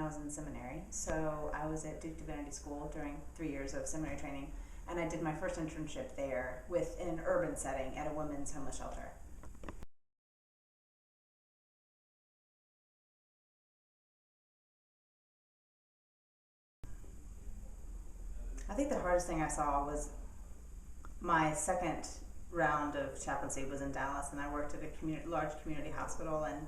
I was in seminary. So I was at Duke Divinity School during 3 years of seminary training, and I did my first internship there in an urban setting at a women's homeless shelter. I think the hardest thing I saw was my second round of chaplaincy was in Dallas, and I worked at a large community hospital and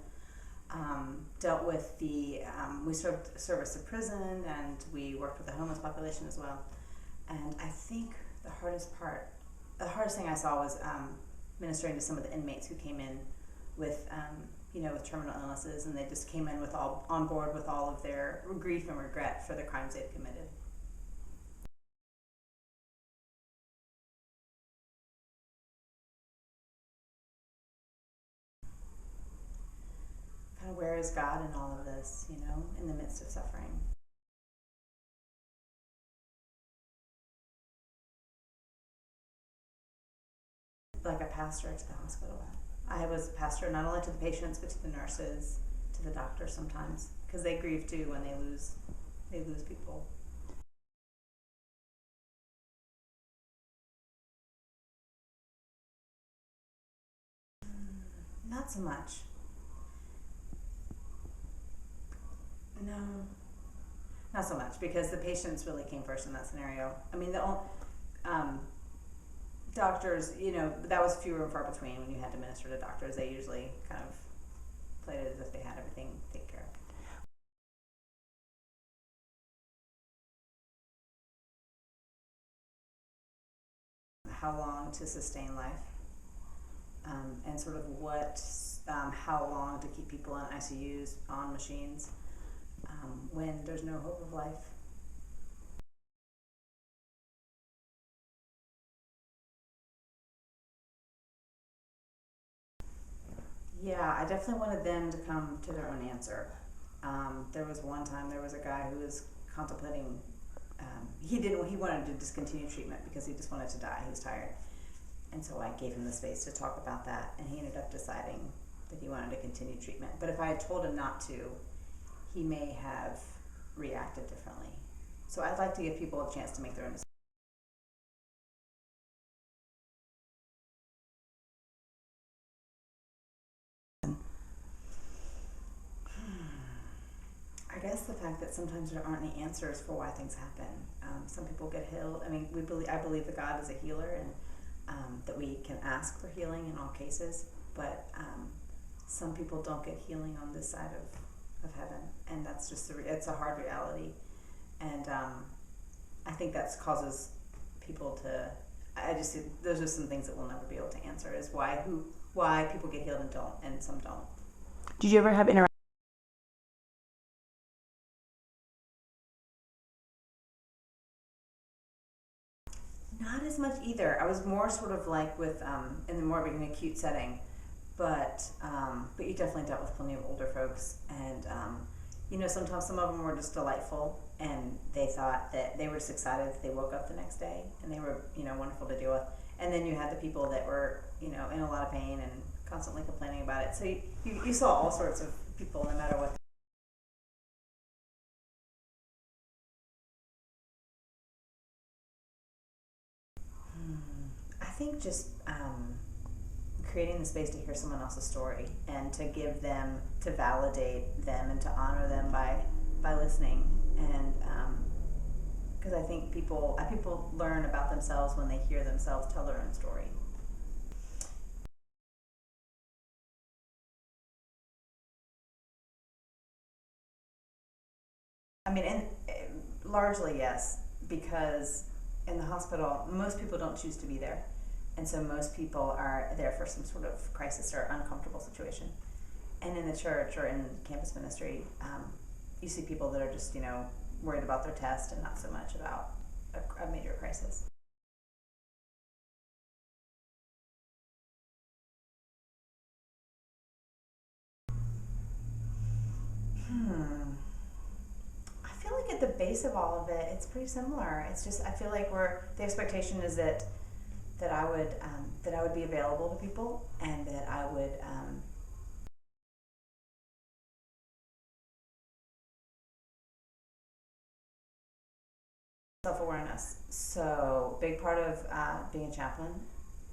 dealt with we served service of prison, and we worked with the homeless population as well. And I think the hardest thing I saw was ministering to some of the inmates who came in with with terminal illnesses, and they just came in on board with all of their grief and regret for the crimes they'd committed. Kind of, where is God in all of this, in the midst of suffering? Like a pastor to the hospital. I was a pastor not only to the patients, but to the nurses, to the doctors sometimes, because they grieve too when they lose people. Not so much. No, not so much, because the patients really came first in that scenario. I mean, doctors, that was fewer and far between when you had to minister to doctors. They usually kind of played it as if they had everything taken care of. How long to sustain life, and sort of how long to keep people in ICUs, on machines, when there's no hope of life. Yeah, I definitely wanted them to come to their own answer. There was one time there was a guy who was contemplating. He wanted to discontinue treatment because he just wanted to die. He was tired, and so I gave him the space to talk about that, and he ended up deciding that he wanted to continue treatment. But if I had told him not to, he may have reacted differently. So I'd like to give people a chance to make their own decisions. I guess the fact that sometimes there aren't any answers for why things happen. Some people get healed. I mean, I believe that God is a healer, and that we can ask for healing in all cases. But some people don't get healing on this side of heaven, and that's just it's a hard reality. And I think that causes people to. Those are some things that we'll never be able to answer. Is why people get healed and some don't. Did you ever have Not as much either. I was more sort of like with in the more of an acute setting, but you definitely dealt with plenty of older folks, and sometimes some of them were just delightful, and they thought that they were just excited that they woke up the next day, and they were wonderful to deal with. And then you had the people that were in a lot of pain and constantly complaining about it. So you saw all sorts of people, no matter what. I think just creating the space to hear someone else's story, and to give them, to validate them, and to honor them by listening. And because I think people learn about themselves when they hear themselves tell their own story. I mean, and largely yes, because in the hospital, most people don't choose to be there, and so most people are there for some sort of crisis or uncomfortable situation. And in the church or in campus ministry, you see people that are just worried about their test and not so much about a major crisis. I feel like at the base of all of it, it's pretty similar. It's just I feel like the expectation is that I would be available to people, and that I would Self-awareness. So big part of being a chaplain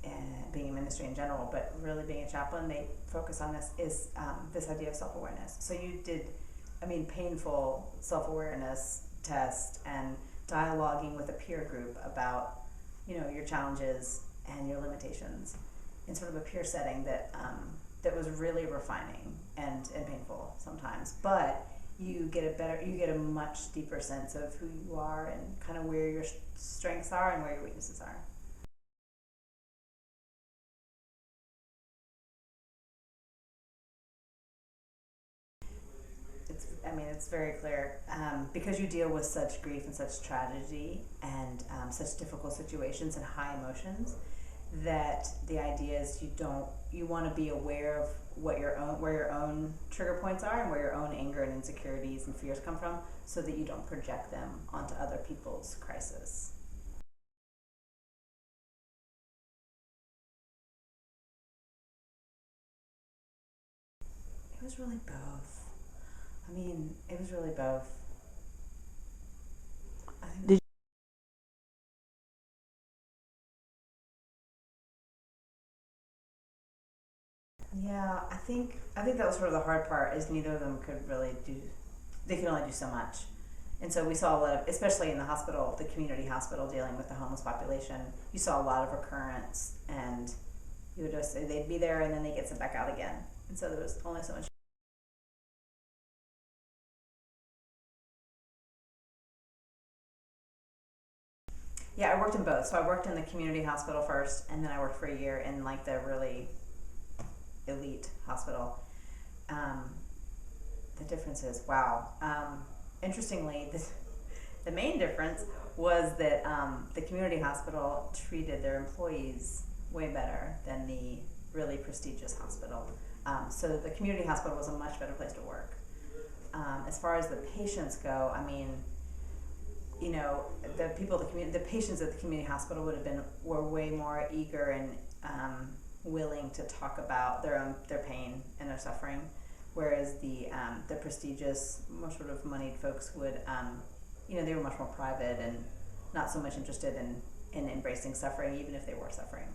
and being in ministry in general, but really being a chaplain, they focus on this, is this idea of self-awareness. So you did, painful self-awareness test and dialoguing with a peer group about, your challenges and your limitations in sort of a peer setting that was really refining and painful sometimes. But you get a much deeper sense of who you are and kind of where your strengths are and where your weaknesses are. It's very clear, because you deal with such grief and such tragedy and such difficult situations and high emotions, that the idea is you want to be aware of where your own trigger points are and where your own anger and insecurities and fears come from, so that you don't project them onto other people's crisis. It was really both. It was really both. I think Did Yeah, I think that was sort of the hard part, is neither of them could really do, they could only do so much. And so we saw a lot of, especially in the hospital, the community hospital dealing with the homeless population, you saw a lot of recurrence, and you would just, they'd be there and then they get sent back out again. And so there was only so much. Yeah, I worked in both. So I worked in the community hospital first, and then I worked for a year in like the really elite hospital. Um, the difference is, wow. Interestingly, the main difference was that the community hospital treated their employees way better than the really prestigious hospital. So the community hospital was a much better place to work. As far as the patients go, the people, the patients at the community hospital were way more eager and willing to talk about their pain and their suffering, whereas the prestigious, more sort of moneyed folks would, they were much more private and not so much interested in embracing suffering, even if they were suffering.